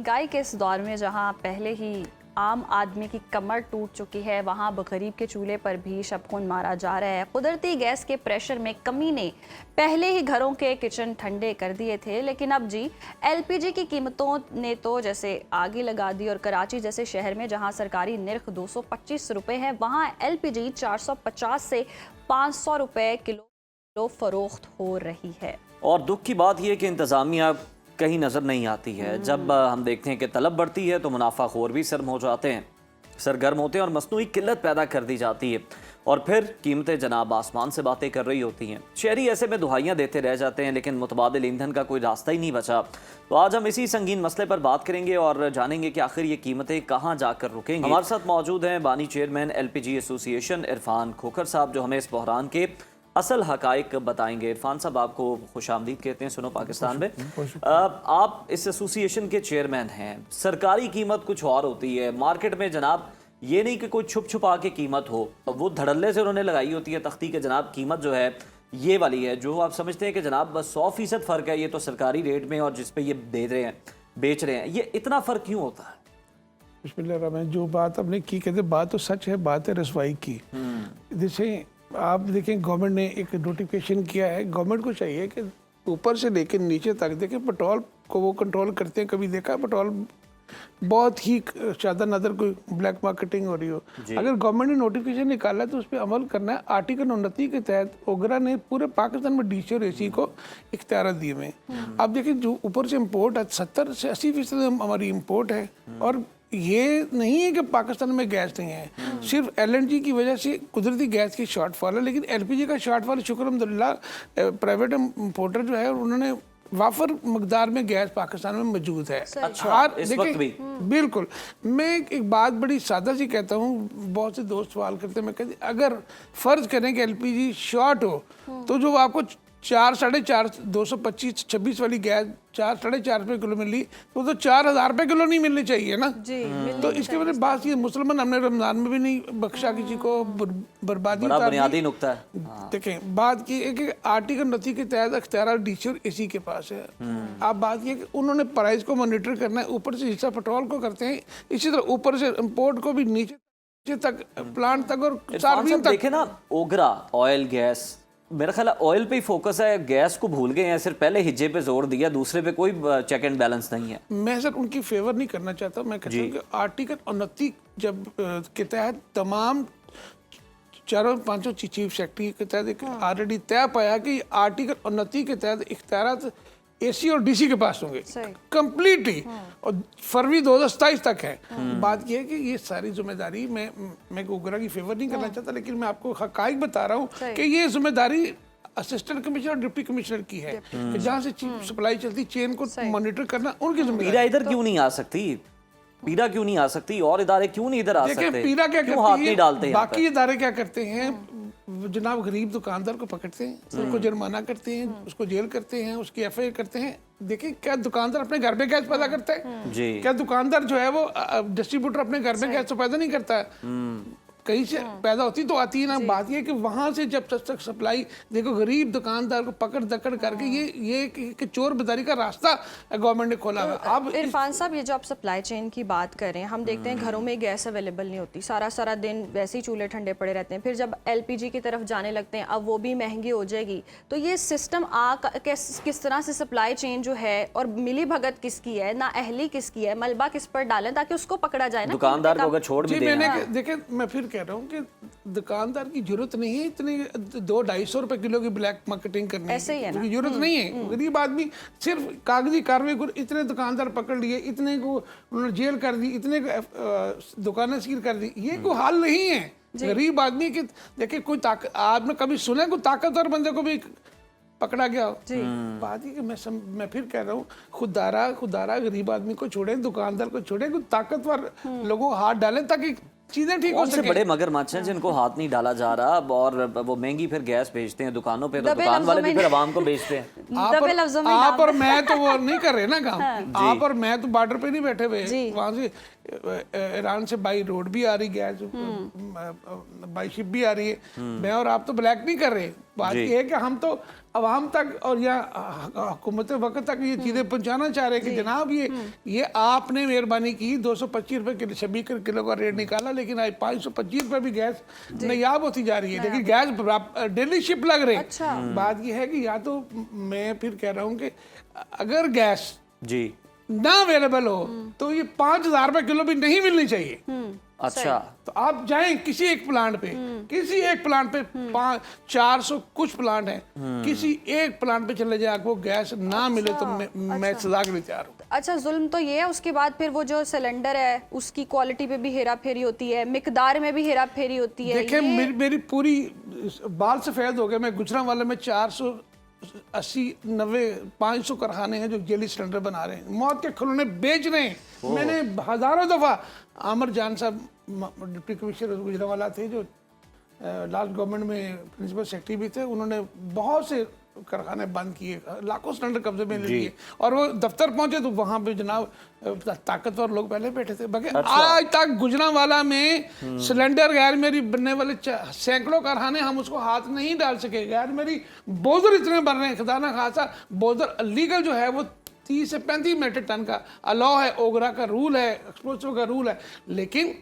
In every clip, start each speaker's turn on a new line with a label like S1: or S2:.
S1: महंगाई के इस दौर में जहां पहले ही आम आदमी की कमर टूट चुकी है, वहां अब गरीब के चूल्हे पर भी शबखून मारा जा रहा है। कुदरती गैस के प्रेशर में कमी ने पहले ही घरों के किचन ठंडे कर दिए थे, लेकिन अब जी एलपीजी की कीमतों ने तो जैसे आगे लगा दी। और कराची जैसे शहर में जहां सरकारी निर्ख 225 रुपए है, वहां एलपीजी 450 से 500 रुपए किलो फरोख्त हो रही है।
S2: और दुख की बात यह कि इंतज़ामिया कहीं नज़र नहीं आती है। जब हम देखते हैं कि तलब बढ़ती है तो मुनाफाखोर भी सरगर्म होते हैं और मसनूई किल्लत पैदा कर दी जाती है और फिर कीमतें जनाब आसमान से बातें कर रही होती हैं। शहरी ऐसे में दुहाइयाँ देते रह जाते हैं, लेकिन मुतबादिल ईंधन का कोई रास्ता ही नहीं बचा। तो आज हम इसी संगीन मसले पर बात करेंगे और जानेंगे कि आखिर ये कीमतें कहाँ जाकर रुकेंगी। हमारे साथ मौजूद हैं बानी chairman LPG association Irfan Khokhar साहब, जो हमें इस बहरान के असल हकाइक बताएंगे। इरफान साहब, आपको खुशामदीद कहते हैं सुनो पाकिस्तान में। आप इस एसोसिएशन के चेयरमैन हैं। सरकारी कीमत कुछ और होती है, मार्केट में जनाब ये नहीं कि कोई छुप छुपा के कीमत हो, वो धड़ल्ले से उन्होंने लगाई होती है तख्ती के जनाब कीमत जो है ये वाली है, जो आप समझते हैं कि जनाब बस 100% फ़र्क है ये तो सरकारी रेट में और जिस पे ये बेच रहे हैं, ये इतना फ़र्क क्यों होता है?
S3: बिस्मिल्लाह, जो बात आपने की, कहते बात तो सच है, बात है रसवाई की। जैसे आप देखें, गवर्नमेंट ने एक नोटिफिकेशन किया है। गवर्नमेंट को चाहिए कि ऊपर से लेकर नीचे तक देखें, पेट्रोल को वो कंट्रोल करते हैं। कभी देखा पेट्रोल बहुत ही ज़्यादा नज़र कोई ब्लैक मार्केटिंग हो रही हो, अगर गवर्नमेंट ने नोटिफिकेशन निकाला तो उस पर अमल करना है। आर्टिकल 29 के तहत ओगरा ने पूरे पाकिस्तान में DC और AC को इख्तियार दिए हुए। आप देखें, जो ऊपर से इम्पोर्ट है 70 से 80% हमारी इम्पोर्ट है। और ये नहीं है कि पाकिस्तान में गैस नहीं है, सिर्फ LNG की वजह से कुदरती गैस की शॉर्टफॉल है, लेकिन LPG का शॉर्टफॉल शुक्र अल्हम्दुलिल्लाह प्राइवेट इम्पोर्टर जो है उन्होंने वाफर मकदार में गैस पाकिस्तान में मौजूद है।
S2: अच्छा, इस वक्त भी
S3: बिल्कुल। मैं एक बात बड़ी सादा सी कहता हूँ, बहुत से दोस्त सवाल करते हैं, मैं कहती अगर फर्ज करें कि LPG शॉर्ट हो तो जो आपको 4, 4.5, 225, 26 वाली गैस 4, 4.5 रुपए किलो मिली, तो 4,000 रुपए किलो नहीं मिलनी चाहिए ना जी। तो इसके वजह बात ये, मुसलमान हमने रमजान में भी नहीं बख्शा किसी को, बर्बादी
S2: बड़ा बुनियादी नुक्ता है।
S3: देखें, बात की है कि आर्टिकल 29 के तहत अख्तियार DC और AC के पास है। आप बात ये कि उन्होंने प्राइस को मॉनिटर करना है, ऊपर से हिस्सा पेट्रोल को करते हैं, इसी तरह ऊपर से इम्पोर्ट को भी नीचे तक, प्लांट तक और सार्वजनिक तक।
S2: देखे ना, ओगरा ऑयल गैस, मेरा ख्याल ऑयल पे ही फोकस है, गैस को भूल गए हैं। सिर्फ पहले हिज्जे पे जोर दिया, दूसरे पे कोई चेक एंड बैलेंस नहीं है।
S3: मैं सर उनकी फेवर नहीं करना चाहता। मैं कहता हूँ कि आर्टिकल 29 जब के तहत तमाम 4-5 चीफ सेक्रेटरी के तहत ऑलरेडी तय पाया कि आर्टिकल 29 के तहत इख्तियारात AC और DC के पास होंगे कंप्लीटली, और फरवरी 2027 तक है। बात यह है कि ये सारी जिम्मेदारी, मैं ओगरा की फेवर नहीं करना चाहता, लेकिन मैं आपको हकाइक बता रहा हूँ कि ये जिम्मेदारी असिस्टेंट कमिश्नर और डिप्टी कमिश्नर की है, कि जहाँ से सप्लाई चलती, चेन को मॉनिटर करना उनकी जिम्मेदारी।
S2: पीरा इधर क्यों नहीं आ सकती? पीरा क्यों नहीं आ सकती? और इदारे क्यों नहीं इधर आ सकते?
S3: पीरा क्या करती है, बाकी इदारे क्या करते हैं, जनाब गरीब दुकानदार को पकड़ते हैं, उसको जुर्माना करते हैं, उसको जेल करते हैं, उसकी FIR करते हैं। देखिए, क्या दुकानदार अपने घर पे गैस पैदा करता है? क्या दुकानदार जो है वो डिस्ट्रीब्यूटर अपने घर में गैस तो पैदा नहीं करता है? कहीं से पैदा होती तो आती है ना। बात ये कि वहां से जब तक सप्लाई, देखो गरीब दुकानदार को पकड़ दकड़ करके ये चोर बाजारी का रास्ता गवर्नमेंट ने खोला हुआ। अब
S1: इरफान साहब, ये जो आप सप्लाई चेन की बात कर रहे हैं, हम देखते हैं घरों में गैस अवेलेबल नहीं होती, सारा दिन वैसे ही चूल्हे ठंडे पड़े रहते हैं। फिर जब LPG की तरफ जाने लगते हैं, अब वो भी महंगी हो जाएगी। तो ये सिस्टम किस तरह से सप्लाई चेन जो है, और मिली भगत किसकी है, ना अहली किसकी है, मलबा किस पर डालें ताकि उसको पकड़ा जाए ना
S2: दुकानदार को अगर छोड़ भी दें।
S3: देखे, मैं फिर कह रहा हूँ कि दुकानदार की जरूरत नहीं है इतनी 200-250 रुपए किलो की ब्लैक मार्केटिंग करनी,
S1: ऐसे ही है ना?
S3: जरूरत नहीं है। गरीब आदमी सिर्फ कागजी कार्रवाई को, इतने दुकानदार पकड़ लिए, इतने को उन्होंने जेल कर दी, इतने को दुकानें सील कर दी, ये कोई हाल नहीं है। गरीब आदमी की देखिए, कोई आपने कभी सुना कोई ताकतवर बंदे को भी पकड़ा गया हो? बात ही कि मैं फिर कह रहा हूँ, खुदारा गरीब आदमी को छोड़े, दुकानदार को छोड़े, कोई ताकतवर लोगों को हाथ डालें ताकि चीजें ठीक हो सके।
S2: बड़े मगरमच्छ हैं जिनको हाथ नहीं डाला जा रहा, और वो महंगी फिर गैस भेजते हैं दुकानों पे, तो दुकान वाले भी फिर आवाम को बेचते हैं।
S3: आप और मैं तो वो नहीं कर रहे ना काम। आप और मैं तो बॉर्डर पे नहीं बैठे हुए, वहां से ईरान से बाई रोड भी आ रही गैस, बाई शिप भी आ रही है। मैं और आप तो ब्लैक नहीं कर रहे, बात
S2: जी।
S3: ये है कि हम तो अवाम तक और या हुकूमत वक्त तक ये चीज़ें पहुंचाना चाह रहे हैं कि जनाब ये आपने मेहरबानी की 225 रुपये किलो 26 किलो का रेट निकाला, लेकिन आज 525 रुपये भी गैस नायाब होती जा रही है, लेकिन गैस डेली शिप लग रही है।
S1: अच्छा।
S3: बात ये है कि या तो मैं फिर कह रहा हूँ कि अगर गैस
S2: जी।
S3: ना अवेलेबल हो तो ये 5,000 रुपये किलो भी नहीं मिलनी चाहिए।
S2: अच्छा।
S3: तो आप जाएं किसी एक प्लांट पे, किसी एक प्लांट पे 400 कुछ प्लांट हैं, किसी एक प्लांट पे चले जाए, आपको गैस ना मिले तो मैं सजा के लिए तैयार हूँ।
S1: अच्छा, जुल्म तो ये है। उसके बाद फिर वो जो सिलेंडर है उसकी क्वालिटी पे भी हेरा फेरी होती है, मिकदार में भी हेरा फेरी होती है।
S3: देखिए मेरी पूरी बाल सफेद हो गए। मैं गुजरांवाला में 480 90 500 कारखाने हैं जो जेली सिलेंडर बना रहे हैं, मौत के खिलौने बेच रहे हैं। मैंने हजारों दफा आमिर जान साहब डिप्टी कमिश्नर गुजरांवाला थे जो लास्ट गवर्नमेंट में प्रिंसिपल सेक्रेटरी भी थे, उन्होंने बहुत से कारखाने बंद किए, लाखों सिलेंडर कब्जे में ले लिए, और वो दफ्तर पहुंचे तो वहां पे जनाब ताकतवर लोग पहले बैठे थे। बाकी आज तक गुजरांवाला में सिलेंडर गैर मेरी बनने वाले सैकड़ों कारखाने, हम उसको हाथ नहीं डाल सके। गैर मेरी बोझर इतने बन रहे हैं, खुदा ना खासा बोझर लीगल जो है वो 30 से 35 मीट्रिक टन का अलाउ है, ओगरा का रूल है, एक्सप्लोसिव का रूल है, लेकिन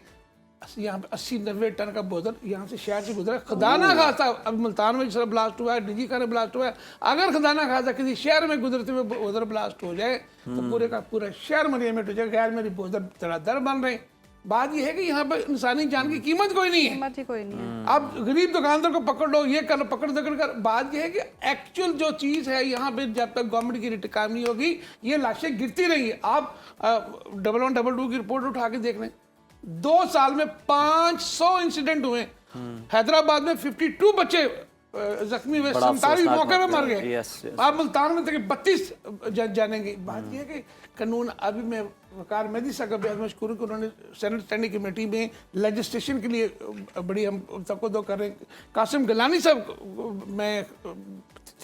S3: यहाँ पे 80-90 टन का बोझर यहाँ से शहर से गुजरा। खुदा ना खासा अब मुल्तान में जिस ब्लास्ट हुआ है, डीजी का ब्लास्ट हुआ है, अगर खुदा ना खासा किसी शहर में गुजरते हुए बोझर ब्लास्ट हो जाए तो पूरे का पूरा शहर मरियम हो जाएगा। गैर मेरी बोझर धड़ाधड़ बन रहे। बात यह है कि यहाँ पे इंसानी जान की कीमत कोई नहीं है,
S1: कीमत ही कोई नहीं है।
S3: आप गरीब दुकानदार को पकड़ लो, ये कर लो, पकड़ दकड़ कर। बात यह है कि एक्चुअल जो चीज़ है यहाँ पे जब तक गवर्नमेंट की रिटकाम नहीं होगी ये लाशें गिरती रहेंगी। आप 1122 की रिपोर्ट उठा के देख लें, 2 साल में 500 इंसिडेंट हुए। हैदराबाद में 52 बच्चे जख्मी हुए, 47 मौके पे मर गए। आप मुल्तान में तक 32 जानेंगे। बात यह है कि कानून अभी मैं वकार मेहदी साहब का बेहद मशकूर कि उन्होंने सेनेट स्टैंडिंग कमेटी में लेजिस्लेशन के लिए बड़ी हम तवक्को कर रहे हैं। कासिम गिलानी साहब मैं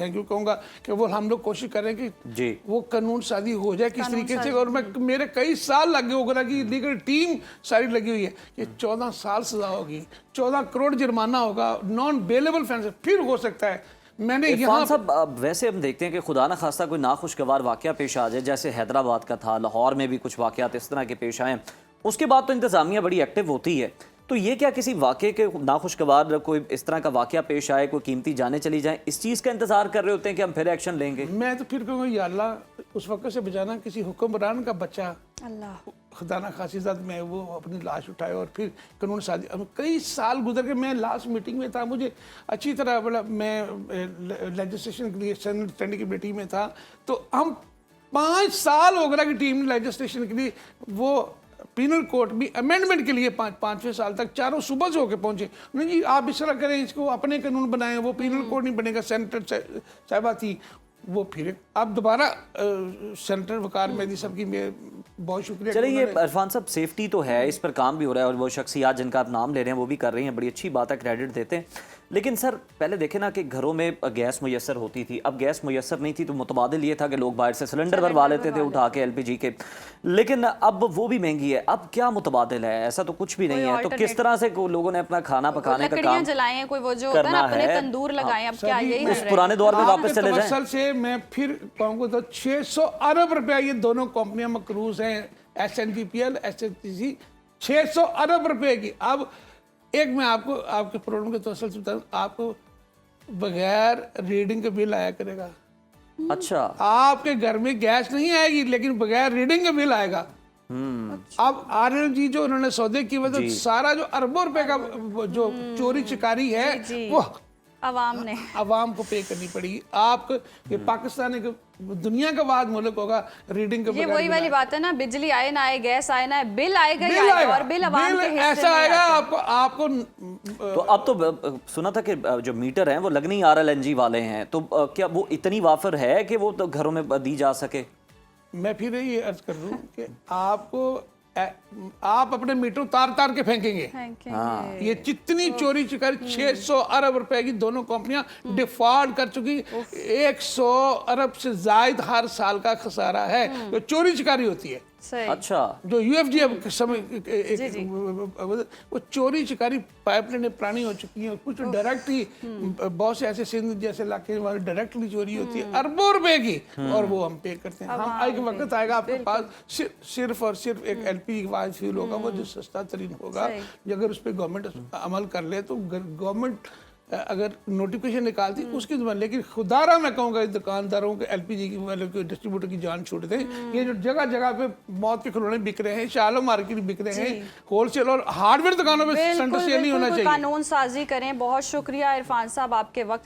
S3: थैंक यू कहूँगा कि वो हम लोग कोशिश कर रहे हैं कि वो कानून साजी हो जाए किस तरीके से। और मैं मेरे कई साल लगे ओगरा की लीगल टीम सारी लगी हुई है कि 14 साल सजा होगी, 14 करोड़ जुर्माना होगा, नॉन बेलेबल फैंस फिर हो सकता है। मैंने यहाँ
S2: साहब वैसे हम देखते हैं कि खुदा न खास्ता कोई नाखुशगवार वाकया पेश आ जाए, जैसे हैदराबाद का था, लाहौर में भी कुछ वाकयात इस तरह के पेश आए, उसके बाद तो इंतज़ामिया बड़ी एक्टिव होती है। तो ये क्या किसी वाक़े के नाखुशगवार कोई इस तरह का वाकया पेश आए, कोई कीमती जाने चली जाए, इस चीज़ का इंतज़ार कर रहे होते हैं कि हम फिर एक्शन लेंगे? मैं
S3: तो फिर कहूँगा या अल्लाह उस वक्त से बचाना किसी हुक्मरान का बच्चा
S1: अल्लाह
S3: खुदा ना खासी ज़ात में वो अपनी लाश उठाए और फिर कानून साजी। अब कई साल गुजर के मैं लास्ट मीटिंग में था, मुझे अच्छी तरह बोला, मैं लेजिस्लेशन के लिए सेनेट स्टैंडिंग कमेटी में था, तो हम 5 साल ओगरा की टीम ने लेजिस्लेशन के लिए वो पीनल कोड भी अमेंडमेंट के लिए 5वें साल तक चारों सुबह से होकर पहुंचे। नहीं जी आप इस तरह करें, इसको अपने कानून बनाएं, वो पीनल कोड नहीं बनेगा। सेनेटर साहिबा थी वो, फिर अब दोबारा सेनेटर वकार मेहदी साहब की मैं बहुत शुक्रिया।
S2: चलिए ये इरफान साहब सेफ्टी तो है, इस पर काम भी हो रहा है और वो शख्सियात जिनका आप नाम ले रहे हैं वो भी कर रही हैं, बड़ी अच्छी बात है, क्रेडिट देते हैं। लेकिन सर पहले देखें ना कि घरों में गैस मुयस्सर होती थी, अब गैस मुयस्सर नहीं थी तो मुतबादिल ये था कि लोग बाहर से सिलेंडर भरवा लेते थे उठा के LPG के, लेकिन अब वो भी महंगी है। अब क्या मुतबादिल है? ऐसा तो कुछ भी नहीं है। तो किस तरह से लोगों ने अपना खाना पकाने का काम
S1: जलाएं, कोई वो जो होता है ना अपने तंदूर लगाएं, अब क्या यही
S2: उस पुराने दौर में वापस चले जाएं?
S3: से मैं फिर कहूँगा तो 600 अरब रुपया ये दोनों कंपनियां मकरूज हैं, SNPPL SHTC, 600 अरब रुपए की। अब एक मैं आपको आपके प्रोग्राम के तौर से बताऊं, आपको बगैर रीडिंग का बिल आया करेगा।
S2: अच्छा,
S3: आपके घर में गैस नहीं आएगी लेकिन बगैर रीडिंग का बिल आएगा। अब RLG जो उन्होंने सौदे की वजह सारा जो अरबों रुपए का जो चोरी चिकारी है वो अवाम को पे करनी पड़ेगी। आप ये पाकिस्तान एक दुनिया का बाद मुल्क होगा रीडिंग के,
S1: ये वही वाली बात है ना, बिजली आए ना आए, गैस आए ना आए, बिल आएगा ही आएगा, और बिल अवाम के हिस्से
S3: ऐसा आएगा आपको।
S2: तो अब तो सुना था कि जो मीटर हैं वो लगनी RLNG वाले हैं, तो क्या वो इतनी वाफर है कि वो तो घरों में दी जा सके?
S3: मैं फिर ये अर्ज कर रहा हूँ कि आप अपने मीटर तार के फेंकेंगे। हाँ। ये जितनी चोरी चिकारी 600 अरब रुपए की दोनों कंपनियां डिफॉल्ट कर चुकी, 100 अरब से जायद हर साल का खसारा है जो चोरी चिकारी होती है।
S1: सही।
S2: अच्छा,
S3: जो यूएफजी अब समय वो चोरी चिकारी पाइपलाइनें पुरानी हो चुकी हैं, कुछ डायरेक्ट ही बहुत से ऐसे सिंध जैसे इलाके हमारे डायरेक्टली चोरी होती है अरबों रुपए की, और वो हम पे करते हैं। हम एक वक्त आएगा आपके पास सिर्फ और सिर्फ एक एलपीजी फ्यूल होगा, वो जो सस्ता तरीन होगा, अगर उस पर गवर्नमेंट अमल कर ले तो गवर्नमेंट अगर नोटिफिकेशन निकालती उसकी जुबान, लेकिन खुदारा मैं कहूँगा इस दुकानदारों के एलपीजी की वालों के डिस्ट्रीब्यूटर की जान छूट दे। ये जो जगह जगह पे मौत के खिलौने बिक रहे हैं, शालो मार्केट बिक रहे हैं, होलसेल और हार्डवेयर दुकानों में सेंटर सेल नहीं होना चाहिए।
S1: कानून साजी करें। बहुत शुक्रिया इरफान साहब आपके वक्त